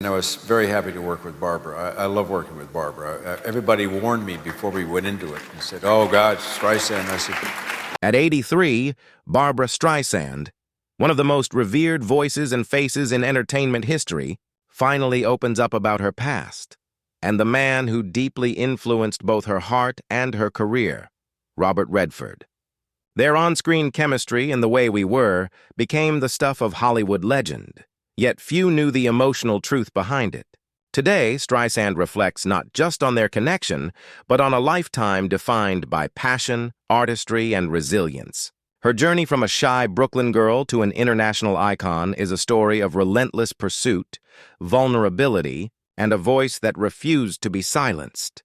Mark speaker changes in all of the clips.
Speaker 1: and I was very happy to work with Barbara. I love working with Barbara. Everybody warned me before we went into it and said, oh, God, Streisand. I said,
Speaker 2: At 83, Barbra Streisand, one of the most revered voices and faces in entertainment history, finally opens up about her past and the man who deeply influenced both her heart and her career, Robert Redford. Their on-screen chemistry and the way we were became the stuff of Hollywood legend, yet few knew the emotional truth behind it. Today, Streisand reflects not just on their connection, but on a lifetime defined by passion, artistry, and resilience. Her journey from a shy Brooklyn girl to an international icon is a story of relentless pursuit, vulnerability, and a voice that refused to be silenced.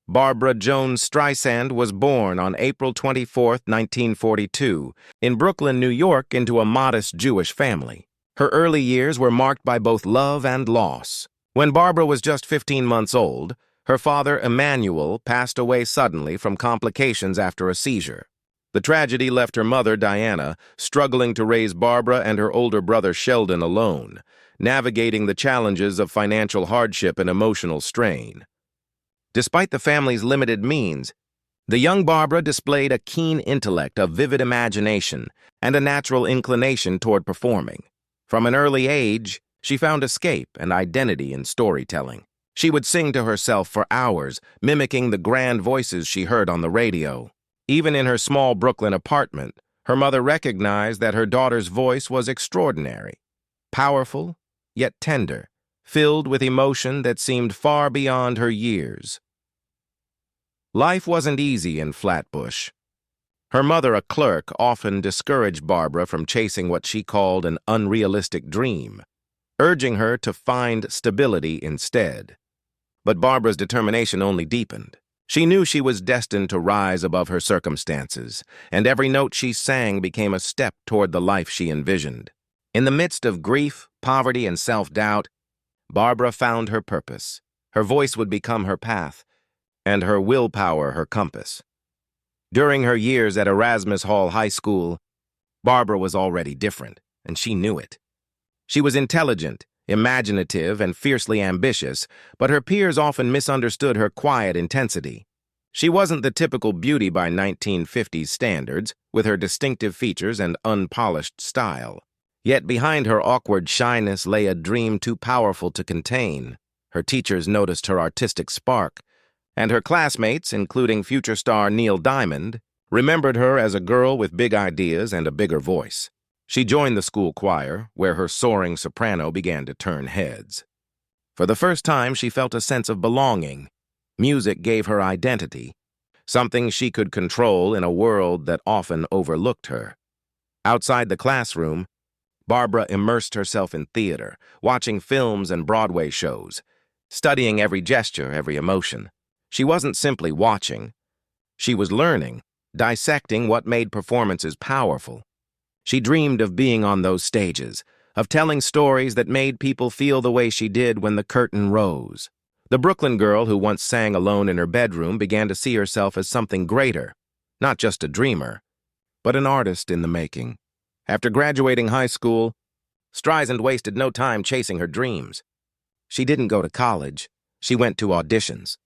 Speaker 2: Barbra Jones Streisand was born on April 24, 1942, in Brooklyn, New York, into a modest Jewish family. Her early years were marked by both love and loss. When Barbra was just 15 months old, her father, Emmanuel, passed away suddenly from complications after a seizure. The tragedy left her mother, Diana, struggling to raise Barbra and her older brother, Sheldon, alone, navigating the challenges of financial hardship and emotional strain. Despite the family's limited means, the young Barbra displayed a keen intellect, a vivid imagination, and a natural inclination toward performing. From an early age, she found escape and identity in storytelling. She would sing to herself for hours, mimicking the grand voices she heard on the radio. Even in her small Brooklyn apartment, her mother recognized that her daughter's voice was extraordinary, powerful, yet tender, filled with emotion that seemed far beyond her years. Life wasn't easy in Flatbush. Her mother, a clerk, often discouraged Barbra from chasing what she called an unrealistic dream, urging her to find stability instead. But Barbra's determination only deepened. She knew she was destined to rise above her circumstances, and every note she sang became a step toward the life she envisioned. In the midst of grief, poverty, and self-doubt, Barbra found her purpose. Her voice would become her path, and her willpower her compass. During her years at Erasmus Hall High School, Barbra was already different, and she knew it. She was intelligent, imaginative, and fiercely ambitious, but her peers often misunderstood her quiet intensity. She wasn't the typical beauty by 1950s standards, with her distinctive features and unpolished style. Yet behind her awkward shyness lay a dream too powerful to contain. Her teachers noticed her artistic spark, and her classmates, including future star Neil Diamond, remembered her as a girl with big ideas and a bigger voice. She joined the school choir, where her soaring soprano began to turn heads. For the first time, she felt a sense of belonging. Music gave her identity, something she could control in a world that often overlooked her. Outside the classroom, Barbra immersed herself in theater, watching films and Broadway shows, studying every gesture, every emotion. She wasn't simply watching. She was learning, dissecting what made performances powerful. She dreamed of being on those stages, of telling stories that made people feel the way she did when the curtain rose. The Brooklyn girl who once sang alone in her bedroom began to see herself as something greater, not just a dreamer, but an artist in the making. After graduating high school, Streisand wasted no time chasing her dreams. She didn't go to college. She went to auditions.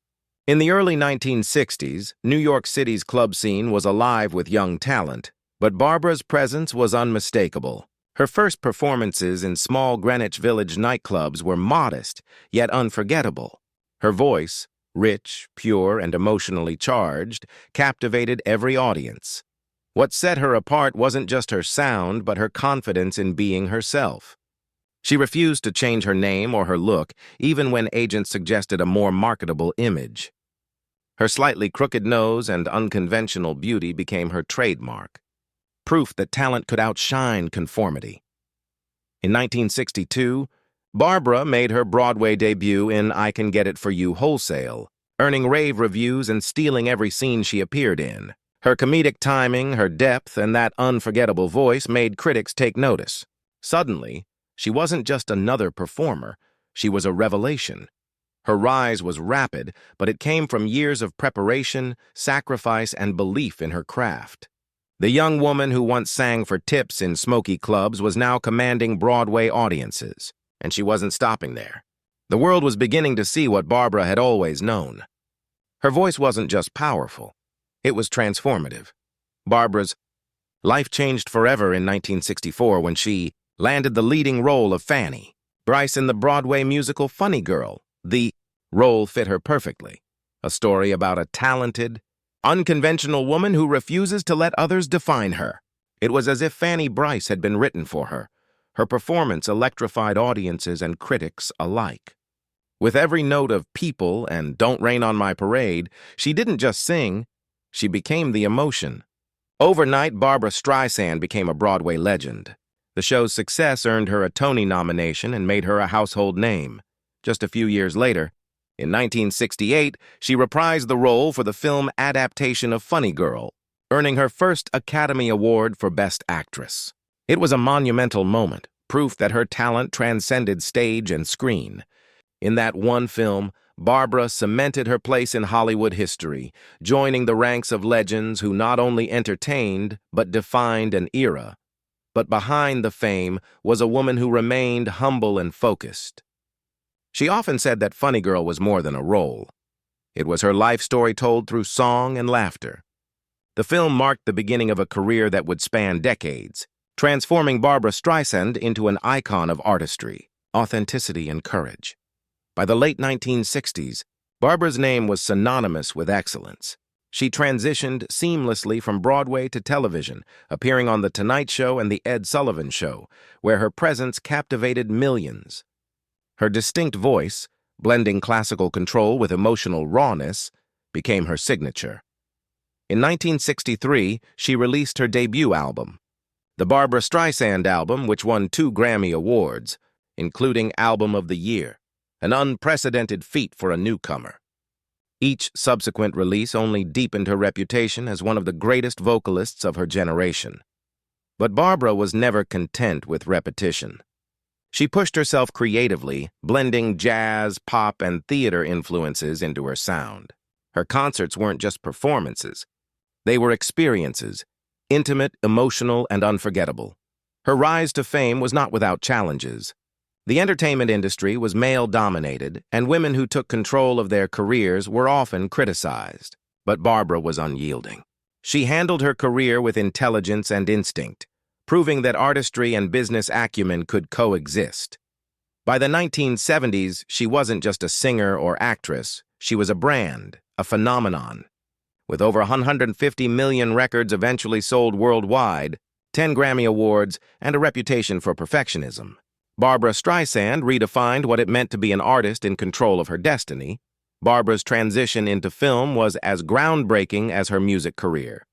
Speaker 2: In the early 1960s, New York City's club scene was alive with young talent, but Barbra's presence was unmistakable. Her first performances in small Greenwich Village nightclubs were modest, yet unforgettable. Her voice, rich, pure, and emotionally charged, captivated every audience. What set her apart wasn't just her sound, but her confidence in being herself. She refused to change her name or her look, even when agents suggested a more marketable image. Her slightly crooked nose and unconventional beauty became her trademark, proof that talent could outshine conformity. In 1962, Barbra made her Broadway debut in I Can Get It For You Wholesale, earning rave reviews and stealing every scene she appeared in. Her comedic timing, her depth, and that unforgettable voice made critics take notice. Suddenly, she wasn't just another performer, she was a revelation. Her rise was rapid, but it came from years of preparation, sacrifice, and belief in her craft. The young woman who once sang for tips in smoky clubs was now commanding Broadway audiences, and she wasn't stopping there. The world was beginning to see what Barbra had always known. Her voice wasn't just powerful, it was transformative. Barbra's life changed forever in 1964 when she landed the leading role of Fanny Brice in the Broadway musical Funny Girl. The role fit her perfectly, a story about a talented, unconventional woman who refuses to let others define her. It was as if Fanny Brice had been written for her. Her performance electrified audiences and critics alike. With every note of People and Don't Rain on My Parade, she didn't just sing, she became the emotion. Overnight, Barbra Streisand became a Broadway legend. The show's success earned her a Tony nomination and made her a household name. Just a few years later, in 1968, she reprised the role for the film adaptation of Funny Girl, earning her first Academy Award for Best Actress. It was a monumental moment, proof that her talent transcended stage and screen. In that one film, Barbra cemented her place in Hollywood history, joining the ranks of legends who not only entertained but defined an era. But behind the fame was a woman who remained humble and focused. She often said that Funny Girl was more than a role. It was her life story told through song and laughter. The film marked the beginning of a career that would span decades, transforming Barbra Streisand into an icon of artistry, authenticity, and courage. By the late 1960s, Barbra's name was synonymous with excellence. She transitioned seamlessly from Broadway to television, appearing on The Tonight Show and The Ed Sullivan Show, where her presence captivated millions. Her distinct voice, blending classical control with emotional rawness, became her signature. In 1963, she released her debut album, the Barbra Streisand album, which won 2 Grammy Awards, including Album of the Year, an unprecedented feat for a newcomer. Each subsequent release only deepened her reputation as one of the greatest vocalists of her generation. But Barbra was never content with repetition. She pushed herself creatively, blending jazz, pop, and theater influences into her sound. Her concerts weren't just performances. They were experiences, intimate, emotional, and unforgettable. Her rise to fame was not without challenges. The entertainment industry was male-dominated, and women who took control of their careers were often criticized. But Barbra was unyielding. She handled her career with intelligence and instinct, proving that artistry and business acumen could coexist. By the 1970s, she wasn't just a singer or actress, she was a brand, a phenomenon. With over 150 million records eventually sold worldwide, 10 Grammy Awards, and a reputation for perfectionism, Barbra Streisand redefined what it meant to be an artist in control of her destiny. Barbra's transition into film was as groundbreaking as her music career.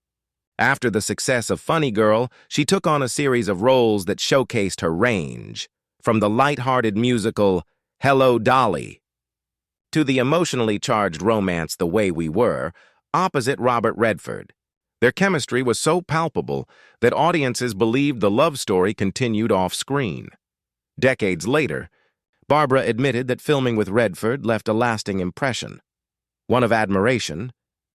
Speaker 2: After the success of Funny Girl, she took on a series of roles that showcased her range, from the light-hearted musical Hello, Dolly to the emotionally charged romance The Way We Were, opposite Robert Redford. Their chemistry was so palpable that audiences believed the love story continued off-screen. Decades later, Barbra admitted that filming with Redford left a lasting impression, one of admiration,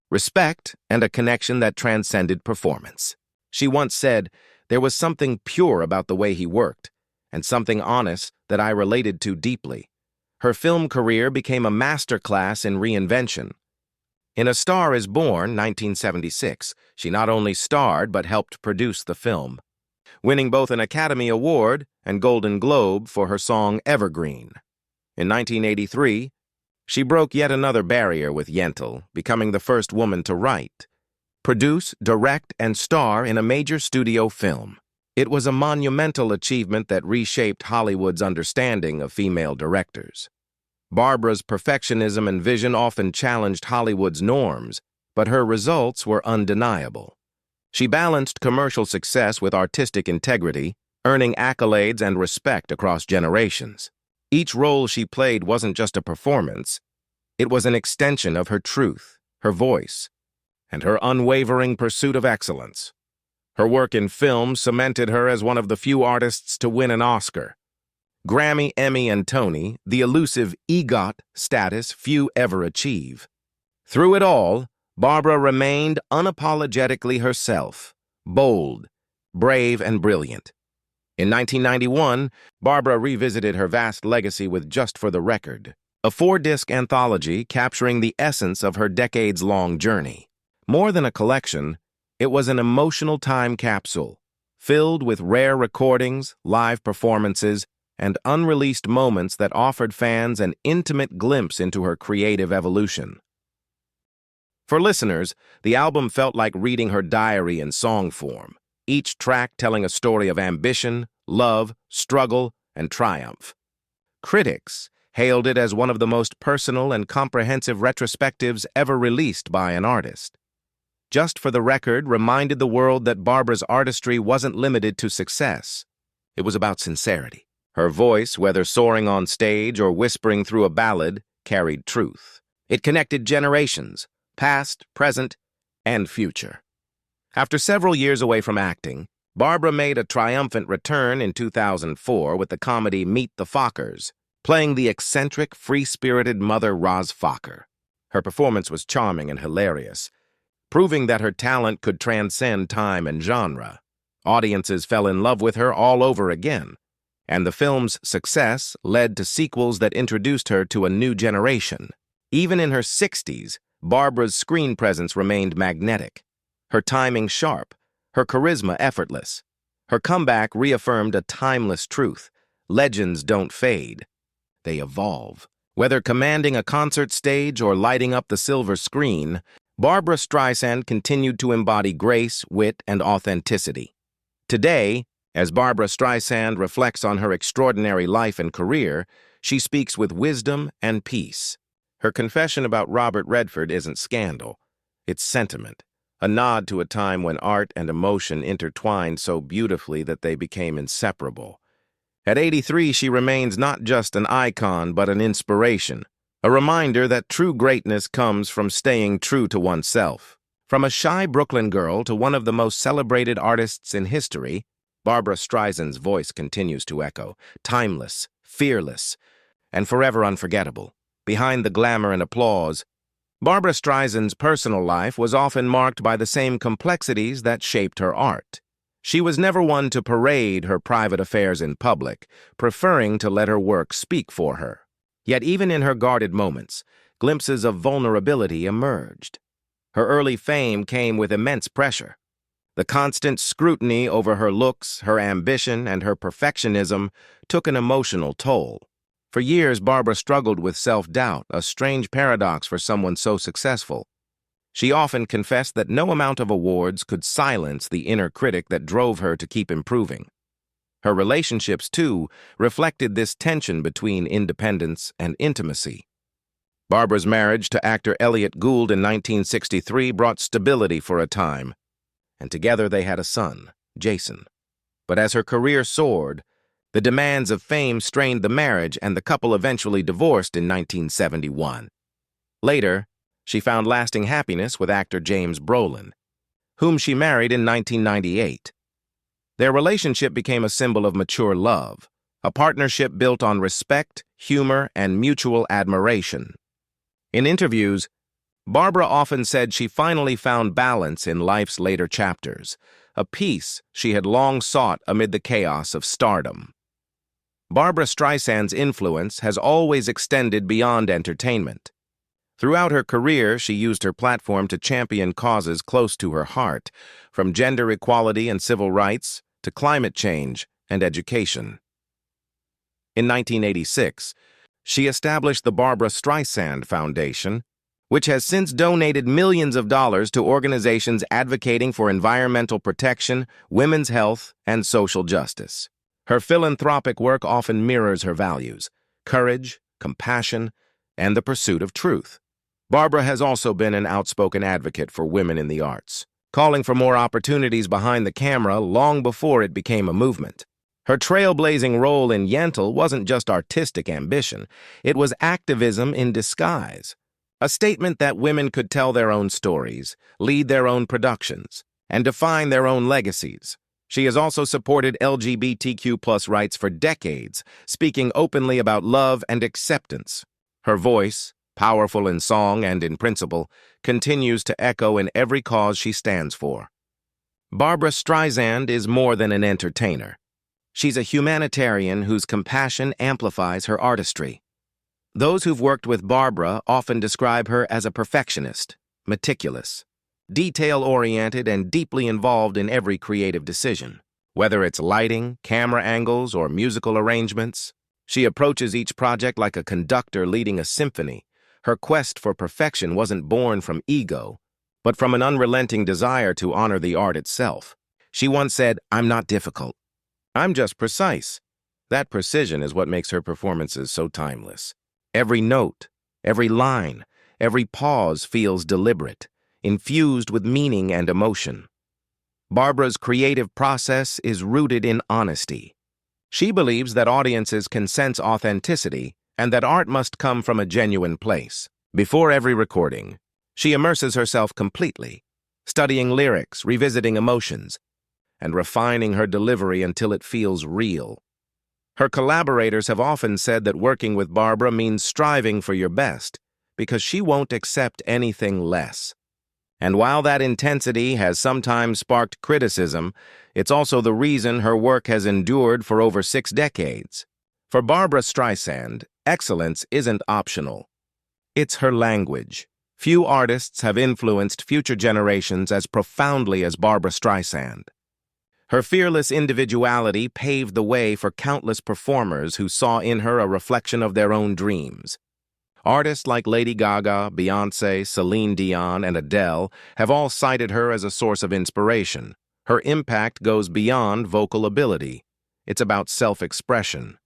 Speaker 2: respect, and a connection that transcended performance. She once said, "There was something pure about the way he worked, and something honest that I related to deeply." Her film career became a masterclass in reinvention. In A Star is Born, 1976, she not only starred but helped produce the film, winning both an Academy Award and Golden Globe for her song Evergreen. In 1983, she broke yet another barrier with Yentl, becoming the first woman to write, produce, direct, and star in a major studio film. It was a monumental achievement that reshaped Hollywood's understanding of female directors. Barbra's perfectionism and vision often challenged Hollywood's norms, but her results were undeniable. She balanced commercial success with artistic integrity, earning accolades and respect across generations. Each role she played wasn't just a performance, it was an extension of her truth, her voice, and her unwavering pursuit of excellence. Her work in film cemented her as one of the few artists to win an Oscar. Grammy, Emmy, and Tony, the elusive EGOT status few ever achieve. Through it all, Barbra remained unapologetically herself, bold, brave, and brilliant. In 1991, Barbra revisited her vast legacy with Just for the Record, a 4-disc anthology capturing the essence of her decades-long journey. More than a collection, it was an emotional time capsule, filled with rare recordings, live performances, and unreleased moments that offered fans an intimate glimpse into her creative evolution. For listeners, the album felt like reading her diary in song form, each track telling a story of ambition, love, struggle, and triumph. Critics hailed it as one of the most personal and comprehensive retrospectives ever released by an artist. Just for the Record reminded the world that Barbra's artistry wasn't limited to success. It was about sincerity. Her voice, whether soaring on stage or whispering through a ballad, carried truth. It connected generations, past, present, and future. After several years away from acting, Barbra made a triumphant return in 2004 with the comedy Meet the Fockers, playing the eccentric, free-spirited mother Roz Focker. Her performance was charming and hilarious, proving that her talent could transcend time and genre. Audiences fell in love with her all over again, and the film's success led to sequels that introduced her to a new generation. Even in her 60s, Barbra's screen presence remained magnetic, her timing sharp, her charisma effortless. Her comeback reaffirmed a timeless truth: legends don't fade, they evolve. Whether commanding a concert stage or lighting up the silver screen, Barbra Streisand continued to embody grace, wit, and authenticity. Today, as Barbra Streisand reflects on her extraordinary life and career, she speaks with wisdom and peace. Her confession about Robert Redford isn't scandal, it's sentiment, a nod to a time when art and emotion intertwined so beautifully that they became inseparable. At 83, she remains not just an icon but an inspiration, a reminder that true greatness comes from staying true to oneself. From a shy Brooklyn girl to one of the most celebrated artists in history, Barbra Streisand's voice continues to echo, timeless, fearless, and forever unforgettable. Behind the glamour and applause, Barbra Streisand's personal life was often marked by the same complexities that shaped her art. She was never one to parade her private affairs in public, preferring to let her work speak for her. Yet even in her guarded moments, glimpses of vulnerability emerged. Her early fame came with immense pressure. The constant scrutiny over her looks, her ambition, and her perfectionism took an emotional toll. For years, Barbra struggled with self-doubt, a strange paradox for someone so successful. She often confessed that no amount of awards could silence the inner critic that drove her to keep improving. Her relationships, too, reflected this tension between independence and intimacy. Barbra's marriage to actor Elliot Gould in 1963 brought stability for a time, and together they had a son, Jason. But as her career soared, the demands of fame strained the marriage, and the couple eventually divorced in 1971. Later, she found lasting happiness with actor James Brolin, whom she married in 1998. Their relationship became a symbol of mature love, a partnership built on respect, humor, and mutual admiration. In interviews, Barbra often said she finally found balance in life's later chapters, a peace she had long sought amid the chaos of stardom. Barbra Streisand's influence has always extended beyond entertainment. Throughout her career, she used her platform to champion causes close to her heart, from gender equality and civil rights to climate change and education. In 1986, she established the Barbra Streisand Foundation, which has since donated millions of dollars to organizations advocating for environmental protection, women's health, and social justice. Her philanthropic work often mirrors her values: courage, compassion, and the pursuit of truth. Barbra has also been an outspoken advocate for women in the arts, calling for more opportunities behind the camera long before it became a movement. Her trailblazing role in Yentl wasn't just artistic ambition, it was activism in disguise. A statement that women could tell their own stories, lead their own productions, and define their own legacies. She has also supported LGBTQ+ rights for decades, speaking openly about love and acceptance. Her voice, powerful in song and in principle, continues to echo in every cause she stands for. Barbra Streisand is more than an entertainer. She's a humanitarian whose compassion amplifies her artistry. Those who've worked with Barbra often describe her as a perfectionist, meticulous, detail-oriented, and deeply involved in every creative decision. Whether it's lighting, camera angles, or musical arrangements, she approaches each project like a conductor leading a symphony. Her quest for perfection wasn't born from ego, but from an unrelenting desire to honor the art itself. She once said, "I'm not difficult. I'm just precise." That precision is what makes her performances so timeless. Every note, every line, every pause feels deliberate, infused with meaning and emotion. Barbra's creative process is rooted in honesty. She believes that audiences can sense authenticity and that art must come from a genuine place. Before every recording, she immerses herself completely, studying lyrics, revisiting emotions, and refining her delivery until it feels real. Her collaborators have often said that working with Barbra means striving for your best because she won't accept anything less. And while that intensity has sometimes sparked criticism, it's also the reason her work has endured for over 6 decades. For Barbra Streisand, excellence isn't optional. It's her language. Few artists have influenced future generations as profoundly as Barbra Streisand. Her fearless individuality paved the way for countless performers who saw in her a reflection of their own dreams. Artists like Lady Gaga, Beyoncé, Celine Dion, and Adele have all cited her as a source of inspiration. Her impact goes beyond vocal ability. It's about self-expression.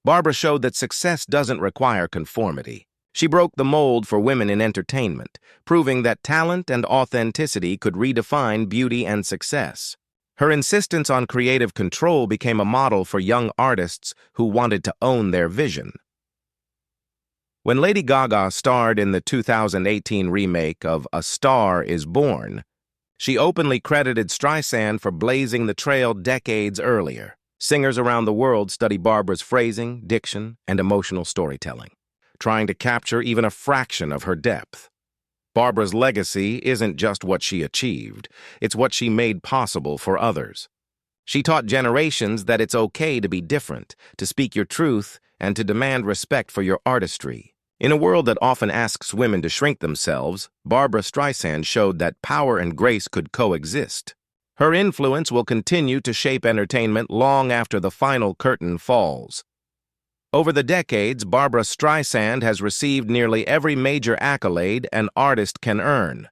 Speaker 2: Barbra showed that success doesn't require conformity. She broke the mold for women in entertainment, proving that talent and authenticity could redefine beauty and success. Her insistence on creative control became a model for young artists who wanted to own their vision. When Lady Gaga starred in the 2018 remake of A Star Is Born, she openly credited Streisand for blazing the trail decades earlier. Singers around the world study Barbra's phrasing, diction, and emotional storytelling, trying to capture even a fraction of her depth. Barbra's legacy isn't just what she achieved, it's what she made possible for others. She taught generations that it's okay to be different, to speak your truth, and to demand respect for your artistry. In a world that often asks women to shrink themselves, Barbra Streisand showed that power and grace could coexist. Her influence will continue to shape entertainment long after the final curtain falls. Over the decades, Barbra Streisand has received nearly every major accolade an artist can earn.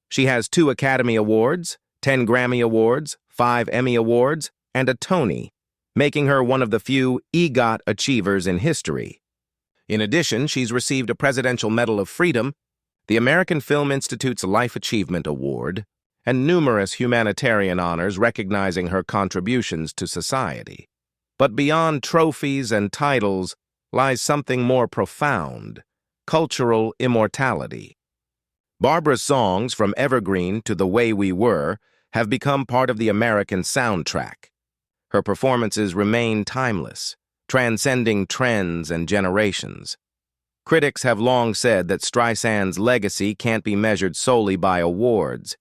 Speaker 2: She has 2 Academy Awards, 10 Grammy Awards, 5 Emmy Awards, and a Tony, making her one of the few EGOT achievers in history. In addition, she's received a Presidential Medal of Freedom, the American Film Institute's Life Achievement Award, and numerous humanitarian honors recognizing her contributions to society. But beyond trophies and titles lies something more profound: cultural immortality. Barbra's songs, from Evergreen to The Way We Were, have become part of the American soundtrack. Her performances remain timeless, transcending trends and generations. Critics have long said that Streisand's legacy can't be measured solely by awards,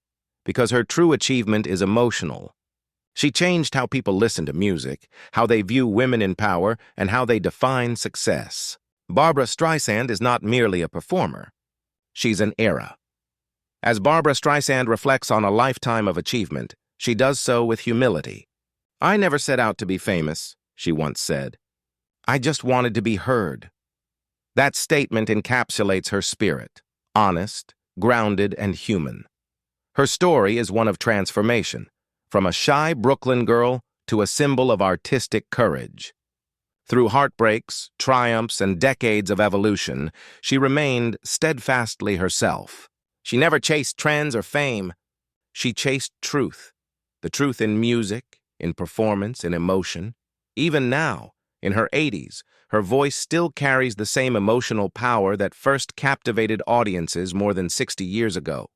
Speaker 2: because her true achievement is emotional. She changed how people listen to music, how they view women in power, and how they define success. Barbra Streisand is not merely a performer. She's an era. As Barbra Streisand reflects on a lifetime of achievement, she does so with humility. "I never set out to be famous," she once said. "I just wanted to be heard." That statement encapsulates her spirit: honest, grounded, and human. Her story is one of transformation, from a shy Brooklyn girl to a symbol of artistic courage. Through heartbreaks, triumphs, and decades of evolution, she remained steadfastly herself. She never chased trends or fame. She chased truth, the truth in music, in performance, in emotion. Even now, in her 80s, her voice still carries the same emotional power that first captivated audiences more than 60 years ago.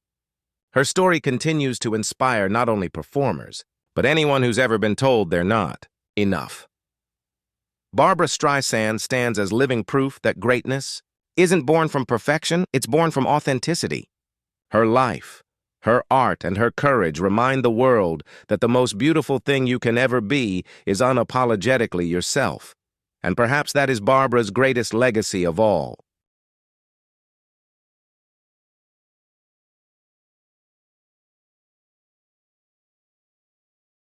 Speaker 2: Her story continues to inspire not only performers, but anyone who's ever been told they're not enough. Barbra Streisand stands as living proof that greatness isn't born from perfection, it's born from authenticity. Her life, Her art and her courage remind the world that the most beautiful thing you can ever be is unapologetically yourself. And perhaps that is Barbra's greatest legacy of all.